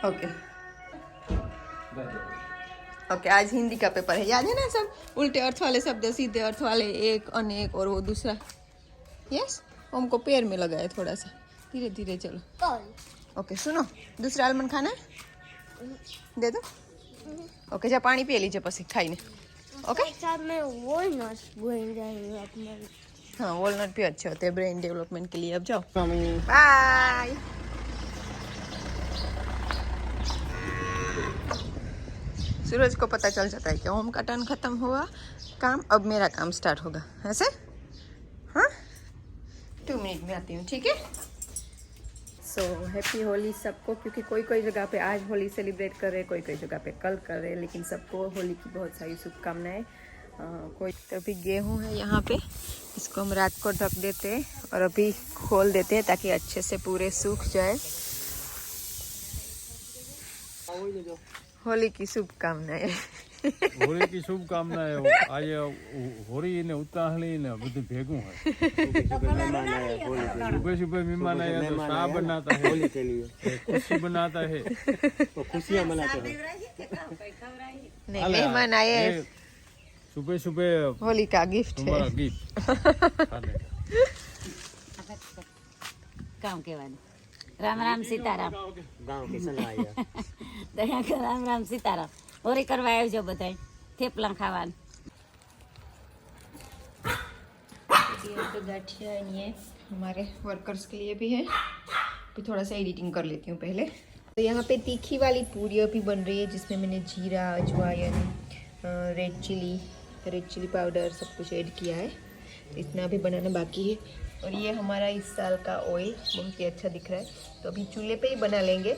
Okay okay, आज हिंदी का paper है, याद है ना सब? उल्टे अर्थ वाले शब्द, सीधे अर्थ वाले, एक, अनेक और वो दूसरा। यस, हमको पैर में लगा है थोड़ा सा, धीरे धीरे चलो। ओके सुनो, दूसरा आलमंड खाना है, दे दो। ओके, जा पानी पी लीजिए પછી ખાઈને। ओके, साथ में वॉलनट ब्रेन डेवलपमेंट। हाँ, वॉलनट भी अच्छे होते हैं ब्रेन डेवलपमेंट के लिए। अब जाओ, बाय। सूरज को पता चल जाता है कि ओम का टर्न खत्म हुआ काम, अब मेरा काम स्टार्ट होगा, ऐसे। हाँ, 2 मिनट में आती हूँ, ठीक है। सो हैप्पी होली सबको, क्योंकि कोई कोई जगह पे आज होली सेलिब्रेट कर रहे, कोई जगह पे कल कर रहे, लेकिन सबको होली की बहुत सारी शुभकामनाएं। कोई तो अभी गेहूँ है यहाँ पे, इसको हम रात को ढक देते हैं और अभी खोल देते हैं ताकि अच्छे से पूरे सूख जाए। होली की शुभकामनाएं। होली की शुभकामनाएं। आज होली ने उताहली ने બધું ભેગું है। सुबह सुबह मेहमान आया तो शाह बनाता है होली के लिए, खुशी बनाता है, तो खुशियां मनाते हैं। नहीं, मेहमान आए, सुबह सुबह होली का गिफ्ट है, हमारा गिफ्ट। काम के बाद राम राम सीताराम गांव के सलाह दया कर राम राम सीताराम। होली करवा आवજો બધાય, થેપલા ખાવાનું। ये तो गाठिया ये हमारे वर्कर्स के लिए भी है। फिर थोड़ा सा एडिटिंग कर लेती हूँ पहले। तो यहाँ पे तीखी वाली पूरी अभी बन रही है, जिसमें मैंने जीरा, अजवाइन, रेड चिली पाउडर सब कुछ ऐड किया है। इतना भी बनाना बाकी है। और ये हमारा इस साल का ऑयल बहुत ही अच्छा दिख रहा है, तो अभी चूल्हे पे ही बना लेंगे।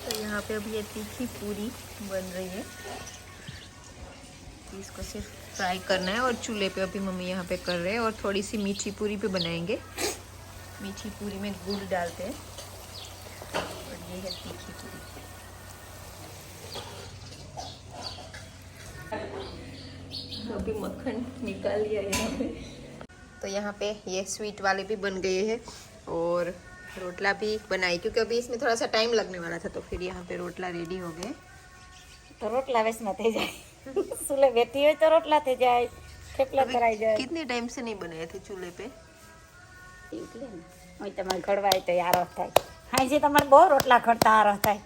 तो यहाँ पे अभी ये तीखी पूरी बन रही है, इसको सिर्फ फ्राई करना है। और चूल्हे पे अभी मम्मी यहाँ पे कर रहे हैं। और थोड़ी सी मीठी पूरी भी बनाएंगे, मीठी पूरी में गुड़ डालते हैं। और ये है तीखी पूरी। तो अभी मक्खन निकाल लिया यहाँ पे। तो यहाँ पे ये स्वीट वाले भी बन गए हैं और रोटला भी बनाई, क्योंकि अभी इसमें थोड़ा सा टाइम लगने वाला था। तो फिर यहाँ पे रोटला रेडी हो गए। तो रोटला वेसना થઈ જાય, સુલે બેઠી હોય તો રોટલા થઈ જાય, થેપલા કરાઈ જાય। कितने टाइम से नहीं बनाए थे चूल्हे पे? એટલે ને હોય તમારે ઘડવાય તો આરો થાય, હાંજે તમારે બહુ રોટલા ખડતા આરો થાય।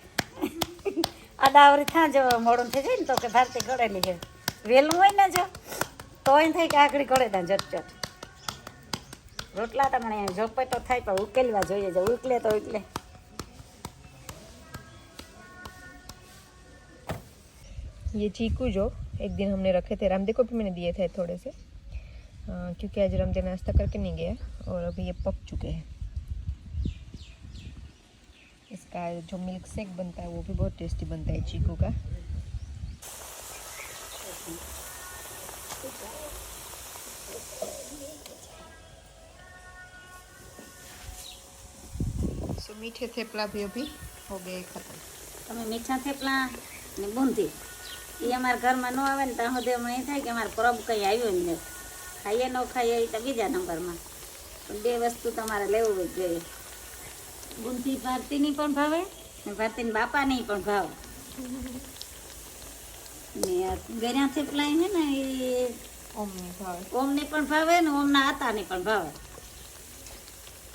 આડાવરી થાં જો મોડું થઈ જાય ને તો કે ભારતી ઘડેલી છે, વહેલું હોય ને જો તો એમ થાય કે આકડી ઘડે તા ઝટઝટ। રોટલા તમને જોપે તો થાય પણ ઉકેલવા જોઈએ, જો ઉકલે તો ઉકલે। ये चीकू जो एक दिन हमने रखे थे, रामदेव को भी मैंने दिए थे थोड़े से, क्योंकि आज रामदेव नाश्ता करके नहीं गया। और अभी ये पक चुके हैं। इसका जो मिल्क शेक बनता है वो भी बहुत टेस्टी बनता है चीकू का। सो मीठे थेपला भी अभी हो गए खत्म। તમે મીઠા થેપલા ને બૂંદી એ અમારા ઘરમાં ન આવે ને ત્યાં સુધી અમને એ થાય કે અમારે પરબ કંઈ આવ્યો જ નથી, ખાઈએ ન ખાઈએ એ તો બીજા નંબરમાં, પણ બે વસ્તુ તમારે લેવું જ જોઈએ। બૂંદી ભારતીની પણ ભાવે ને ભારતીના બાપાની પણ ભાવે, ને ગળ્યા થેપલા છે ને એ ઓમને પણ ભાવે ને ઓમના આતાની પણ ભાવે।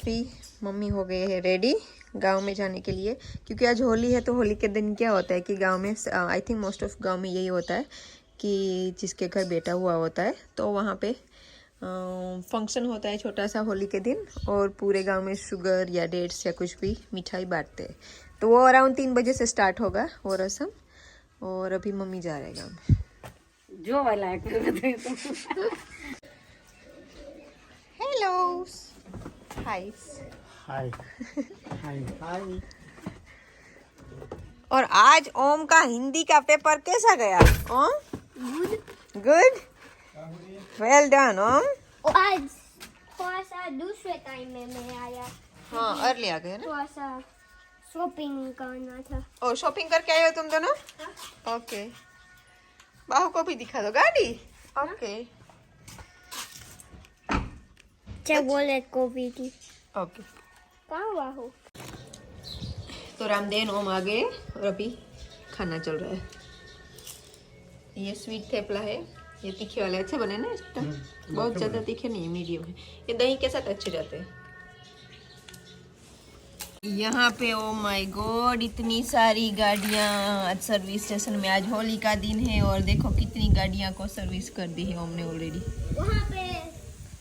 अभी मम्मी हो गए हैं रेडी गांव में जाने के लिए, क्योंकि आज होली है। तो होली के दिन क्या होता है कि गांव में, आई थिंक मोस्ट ऑफ गांव में यही होता है कि जिसके घर बेटा हुआ होता है तो वहाँ पे फंक्शन होता है छोटा सा होली के दिन, और पूरे गांव में शुगर या डेट्स या कुछ भी मिठाई बांटते हैं। तो वो अराउंड 3 बजे से स्टार्ट होगा वो रस्म। और अभी मम्मी जा रहे हैं गाँव में। જો વાલા हेलो, हाय हाय हाय हाय। और आज ओम का हिंदी का पेपर कैसा गया ओम? गुड, वेल डन ओम। आज थोड़ा सा दूसरे टाइम में मैं आया, हाँ अर्ली आ गए ना। थोड़ा सा शॉपिंग करना था। ओ शॉपिंग करके आए हो तुम दोनों? ओके, बाहु को भी दिखा दो गाड़ी। ओके क्या बोले कॉफी की? ओके। कहाँ बाहु? तो तो रामदेन ओम आ गए और अभी खाना चल रहा है। ये स्वीट थेपला है, ये तीखे वाले अच्छे बने ना एकदम, बहुत ज़्यादा तीखे नहीं, मीडियम है। ये दही के साथ अच्छे जाते हैं। यहाँ पे ओ माय गॉड इतनी सारी गाड़ियाँ आज सर्विस स्टेशन में। आज होली का दिन है और देखो कितनी गाड़ियाँ को सर्विस कर दी है हमने ऑलरेडी। वहाँ पे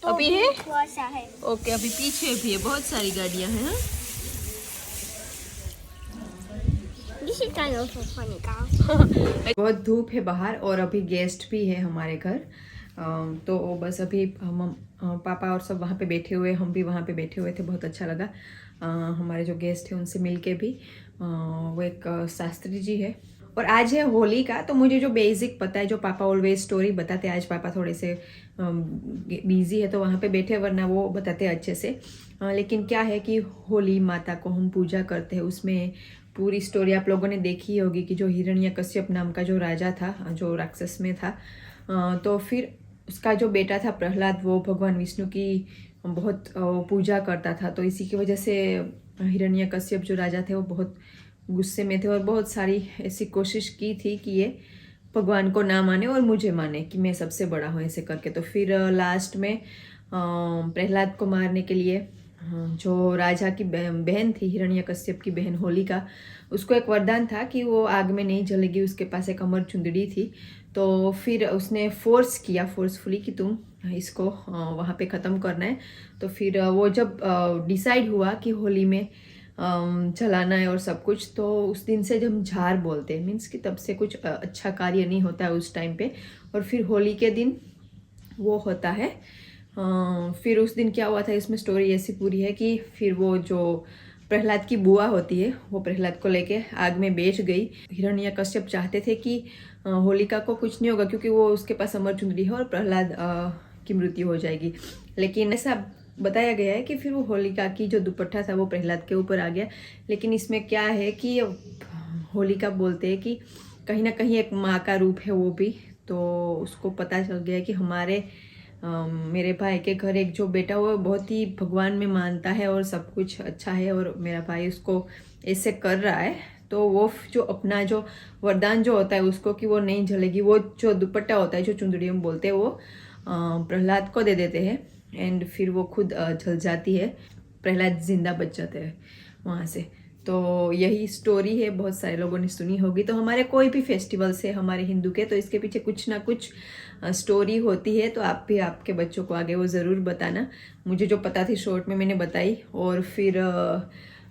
तो अभी है? थोड़ा सा है। ओके, अभी पीछे भी है, बहुत सारी गाड़ियाँ हैं। हाँ? This is kind of a funny car. बहुत धूप है बाहर और अभी गेस्ट भी है हमारे घर। तो बस अभी हम पापा और सब वहाँ पे बैठे हुए, हम भी वहाँ पे बैठे हुए थे। बहुत अच्छा लगा। हमारे जो गेस्ट हैं उनसे मिल के भी। वो एक शास्त्री जी है और आज है होली का। तो मुझे जो बेसिक पता है, जो पापा ऑलवेज स्टोरी बताते, आज पापा थोड़े से बिजी है तो वहाँ पे बैठे, वरना वो बताते अच्छे से। लेकिन क्या है कि होली माता को हम पूजा करते हैं, उसमें पूरी स्टोरी आप लोगों ने देखी होगी कि जो हिरण्यकश्यप नाम का जो राजा था, जो राक्षस में था, तो फिर उसका जो बेटा था प्रहलाद, वो भगवान विष्णु की बहुत पूजा करता था। तो इसी की वजह से हिरण्यकश्यप जो राजा थे वो बहुत गुस्से में थे और बहुत सारी ऐसी कोशिश की थी कि ये भगवान को ना माने और मुझे माने कि मैं सबसे बड़ा हूँ, ऐसे करके। तो फिर लास्ट में प्रहलाद को मारने के लिए जो राजा की बहन थी, हिरण्यकश्यप की बहन होलिका, उसको एक वरदान था कि वो आग में नहीं जलेगी। उसके पास एक अमर चुंदड़ी थी। तो फिर उसने फोर्स किया फोर्सफुली कि तुम इसको वहाँ पे ख़त्म करना है। तो फिर वो जब डिसाइड हुआ कि होली में जलाना है और सब कुछ, तो उस दिन से जब हम झार बोलते हैं, मीन्स कि तब से कुछ अच्छा कार्य नहीं होता है उस टाइम पे। और फिर होली के दिन वो होता है। फिर उस दिन क्या हुआ था, इसमें स्टोरी ऐसी पूरी है कि फिर वो जो प्रहलाद की बुआ होती है, वो प्रहलाद को लेके आग में बेच गई। हिरण्यकश्यप चाहते थे कि होलिका को कुछ नहीं होगा क्योंकि वो उसके पास अमर चुंदड़ी है और प्रहलाद की मृत्यु हो जाएगी। लेकिन ऐसा बताया गया है कि फिर वो होलिका की जो दुपट्टा था वो प्रहलाद के ऊपर आ गया। लेकिन इसमें क्या है कि होलिका बोलते हैं कि कहीं ना कहीं एक माँ का रूप है वो भी। तो उसको पता चल गया कि हमारे मेरे भाई के घर एक जो बेटा वो बहुत ही भगवान में मानता है और सब कुछ अच्छा है, और मेरा भाई उसको ऐसे कर रहा है। तो वो जो अपना जो वरदान जो होता है उसको कि वो नहीं जलेगी, वो जो दुपट्टा होता है, जो चुंदड़ी हम बोलते हैं, वो प्रहलाद को दे देते हैं। एंड फिर वो खुद जल जाती है, प्रहलाद जिंदा बच जाते हैं वहाँ से। तो यही स्टोरी है, बहुत सारे लोगों ने सुनी होगी। तो हमारे कोई भी फेस्टिवल्स है हमारे हिंदू के, तो इसके पीछे कुछ ना कुछ स्टोरी होती है। तो आप भी आपके बच्चों को आगे वो ज़रूर बताना। मुझे जो पता थी शॉर्ट में मैंने बताई। और फिर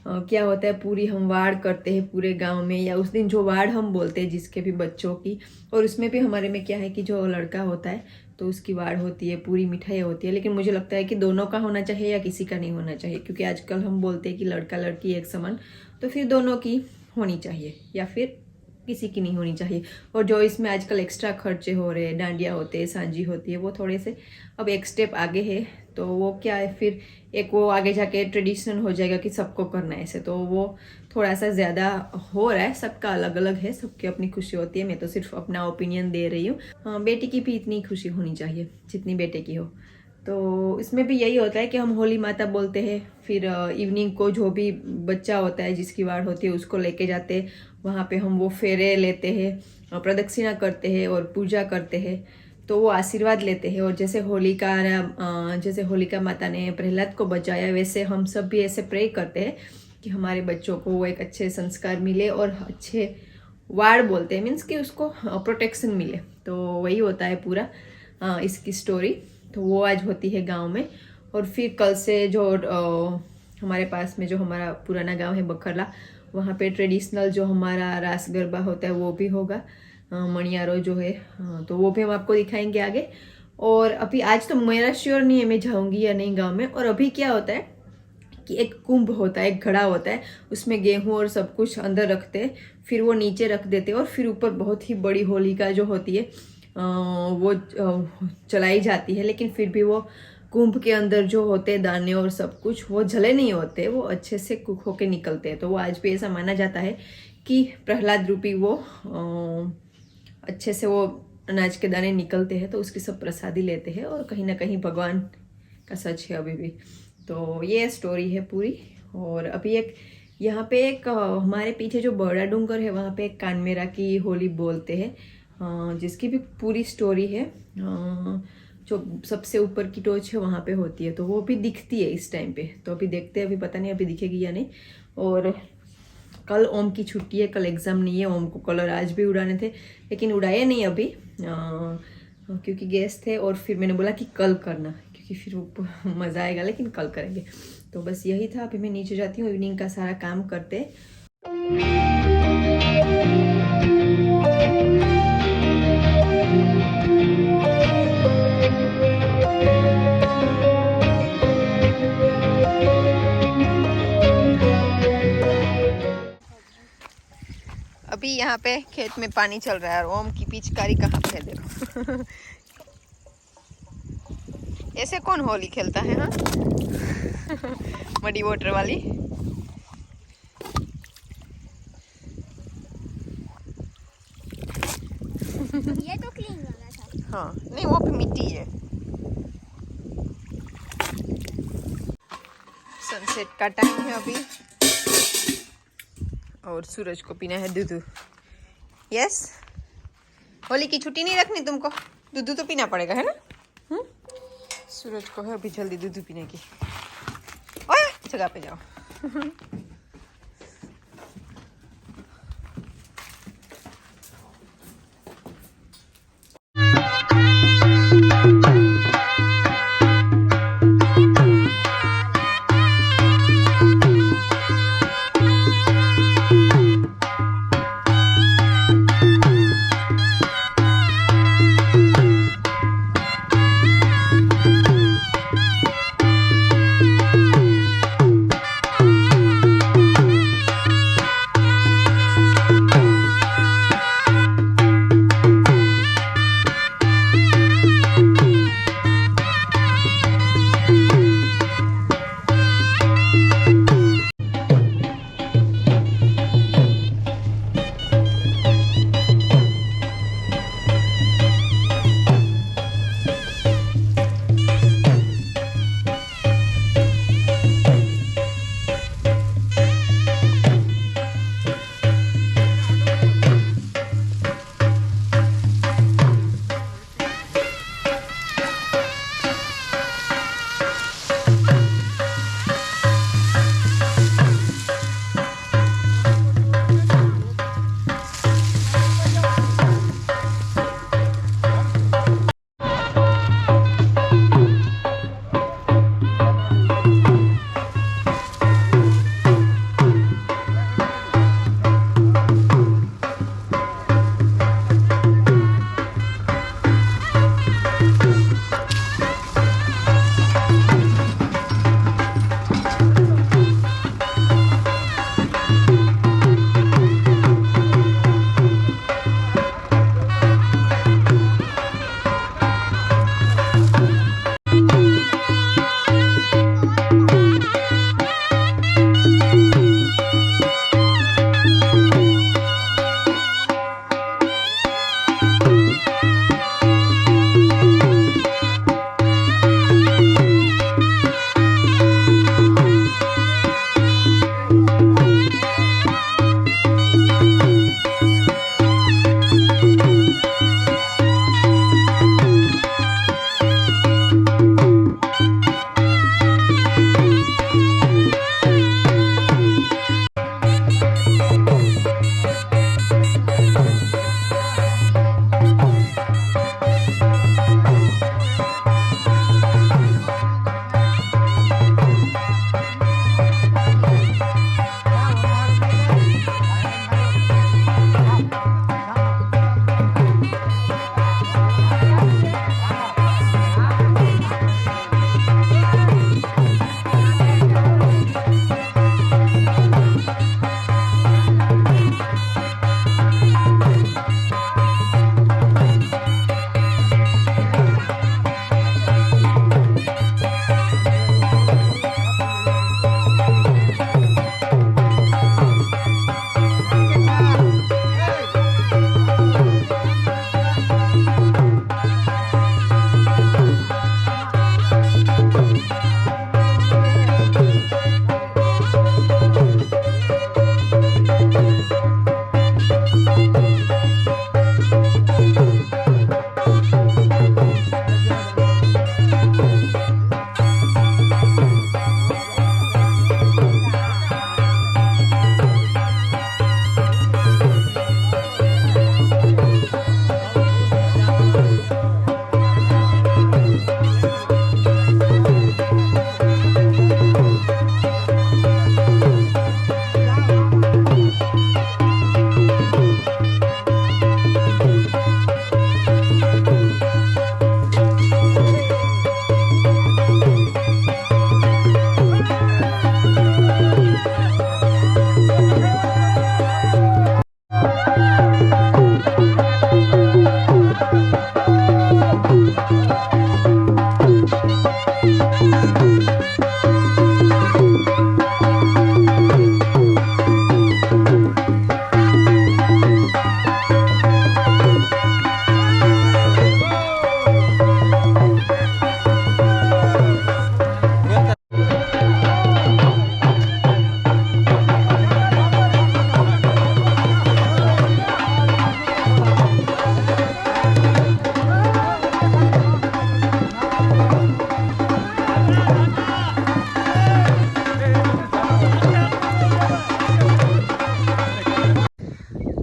क्या होता है, पूरी हम वाड़ करते हैं पूरे गांव में, या उस दिन जो वाड़ हम बोलते हैं जिसके भी बच्चों की। और उसमें भी हमारे में क्या है कि जो लड़का होता है तो उसकी वाड़ होती है, पूरी मिठाई होती है। लेकिन मुझे लगता है कि दोनों का होना चाहिए या किसी का नहीं होना चाहिए, क्योंकि आजकल हम बोलते हैं कि लड़का लड़की एक समान, तो फिर दोनों की होनी चाहिए या फिर किसी की नहीं होनी चाहिए। और जो इसमें आजकल एक्स्ट्रा खर्चे हो रहे हैं, डांडिया होते हैं, सांझी होती है, वो थोड़े से अब एक स्टेप आगे है। तो वो क्या है, फिर एक वो आगे जाके ट्रेडिशनल हो जाएगा कि सबको करना है ऐसे। तो वो थोड़ा सा ज़्यादा हो रहा है, सबका अलग अलग है, सबकी अपनी खुशी होती है। मैं तो सिर्फ अपना ओपिनियन दे रही हूँ। बेटी की भी इतनी खुशी होनी चाहिए जितनी बेटे की हो। तो इसमें भी यही होता है कि हम होली माता बोलते हैं। फिर इवनिंग को जो भी बच्चा होता है जिसकी वाड़ होती है उसको लेके जाते हैं, वहाँ पे हम वो फेरे लेते हैं, प्रदक्षिणा करते हैं और पूजा करते हैं। तो वो आशीर्वाद लेते हैं। और जैसे होलिका माता ने प्रहलाद को बचाया, वैसे हम सब भी ऐसे प्रे करते हैं कि हमारे बच्चों को वो एक अच्छे संस्कार मिले और अच्छे वाड़ बोलते हैं, मीन्स कि उसको प्रोटेक्शन मिले। तो वही होता है पूरा इसकी स्टोरी। तो वो आज होती है गांव में। और फिर कल से जो हमारे पास में जो हमारा पुराना गांव है बखरला, वहाँ पे ट्रेडिशनल जो हमारा रास गरबा होता है वो भी होगा, मणियारो जो है, तो वो भी हम आपको दिखाएंगे आगे। और अभी आज तो मेरा श्योर नहीं है मैं जाऊँगी या नहीं गाँव में। और अभी क्या होता है कि एक कुंभ होता है, एक घड़ा होता है, उसमें गेहूँ और सब कुछ अंदर रखते हैं, फिर वो नीचे रख देते हैं और फिर ऊपर बहुत ही बड़ी होलिका जो होती है वो चलाई जाती है। लेकिन फिर भी वो कुंभ के अंदर जो होते हैं दाने और सब कुछ, वो जले नहीं होते, वो अच्छे से कुक होके निकलते हैं। तो वो आज भी ऐसा माना जाता है कि प्रहलाद रूपी वो अच्छे से वो अनाज के दाने निकलते हैं, तो उसकी सब प्रसादी लेते हैं और कहीं ना कहीं भगवान का सच है अभी भी। तो ये स्टोरी है पूरी। और अभी एक यहाँ पे एक हमारे पीछे जो बड़ा डूंगर है वहाँ पे एक कानमेरा की होली बोलते हैं, जिसकी भी पूरी स्टोरी है। जो सबसे ऊपर की टोच है वहाँ पे होती है, तो वो भी दिखती है इस टाइम पे। तो अभी देखते हैं, अभी पता नहीं अभी दिखेगी या नहीं। और कल ओम की छुट्टी है, कल एग्ज़ाम नहीं है। ओम को कलर आज भी उड़ाने थे लेकिन उड़ाए नहीं अभी, क्योंकि गेस्ट थे। और फिर मैंने बोला कि कल करना, क्योंकि फिर वो मज़ा आएगा, लेकिन कल करेंगे। तो बस यही था। अभी मैं नीचे जाती हूँ, इवनिंग का सारा काम करते। अभी यहाँ पे खेत में पानी चल रहा है और ओम की पिचकारी कहाँ पे है देखो। ऐसे कौन होली खेलता है? हाँ मडी वाटर वाली। ये तो क्लीन वाला था। हाँ नहीं, वो भी मिट्टी है। सनसेट का टाइम है अभी और सूरज को पीना है दूध। यस, होली की छुट्टी नहीं रखनी तुमको, दूध तो पीना पड़ेगा, है ना? सूरज को है अभी जल्दी दूध पीने की। ओए जगह पे जाओ।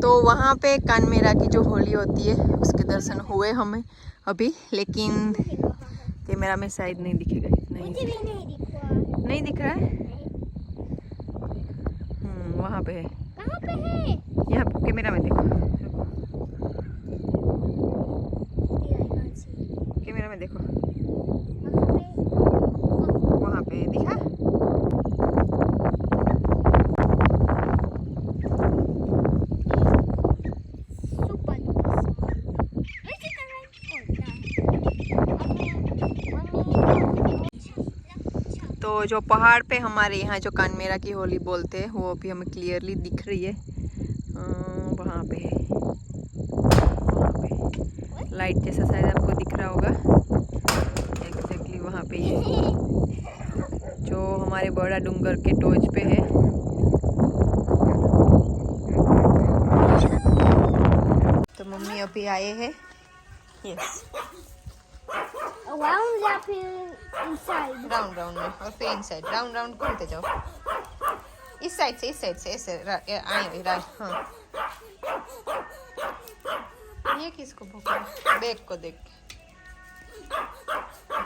तो वहाँ पे कानमेरा की जो होली होती है उसके दर्शन हुए हमें अभी, लेकिन कैमरा में शायद नहीं दिखेगा इतना मुझे ही। भी नहीं दिखा। नहीं दिख रहा है। वहाँ पे है। कहाँ पे है? यहाँ कैमरा में देखो, कैमरा में देखो, वहाँ पे दिखा। तो जो पहाड़ पे हमारे यहाँ जो कानमेरा की होली बोलते हैं वो अभी हमें क्लियरली दिख रही है। वहाँ पे है, वहाँ पे लाइट जैसा शायद आपको दिख रहा होगा। एग्जैक्टली वहाँ पे ही है जो हमारे बड़ा डूंगर के टोच पे है। तो मम्मी अभी आए हैं। यस, Around या फिर inside? राउंड राउंड में और फिर इनसाइड, राउंड राउंड घूमते जाओ। इस साइड से ऐसे आए राइट। हाँ, ये किसको भूखा है? बैग को देख के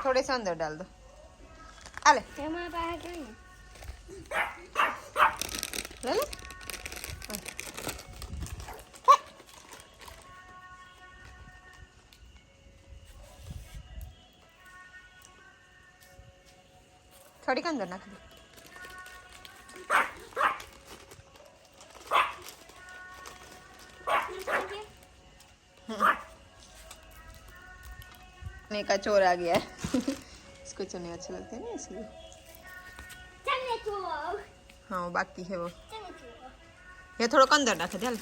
थोड़े से अंदर डाल दो। अले हमारे पास क्या है? ले ले। थोड़ी के अंदर रख दो। चने का चोर आ गया है। इसको चने अच्छे लगते हैं ना इसलिए। चलने को। हाँ वो बाकी है वो। चलने को। ये थोड़ा के अंदर रख दे।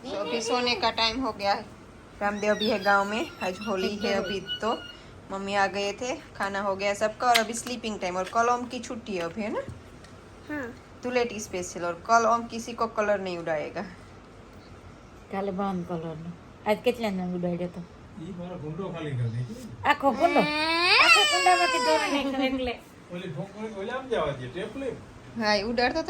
तो अभी सोने का टाइम हो गया है। रामदेव अभी है गांव में, आज होली है अभी। तो मम्मी आ गए थे, खाना हो गया सबका और अभी स्लीपिंग टाइम। और कल ओम की छुट्टी है अभी, है ना? हाँ। धुलेटी स्पेशल। और कल ओम किसी को कलर नहीं उड़ाएगा। કાલે બાન કલરનો આજ કેટલાને ઉડાડ્યો તો ઈ મારો ગુંડો ખાલી કરી દે આખો કુંડામાંથી દોરી નાખ્યો એટલે ઓલી ઠોકરી ઓલામ જવા દે ટેપ લે हाँ उड़ाड़ता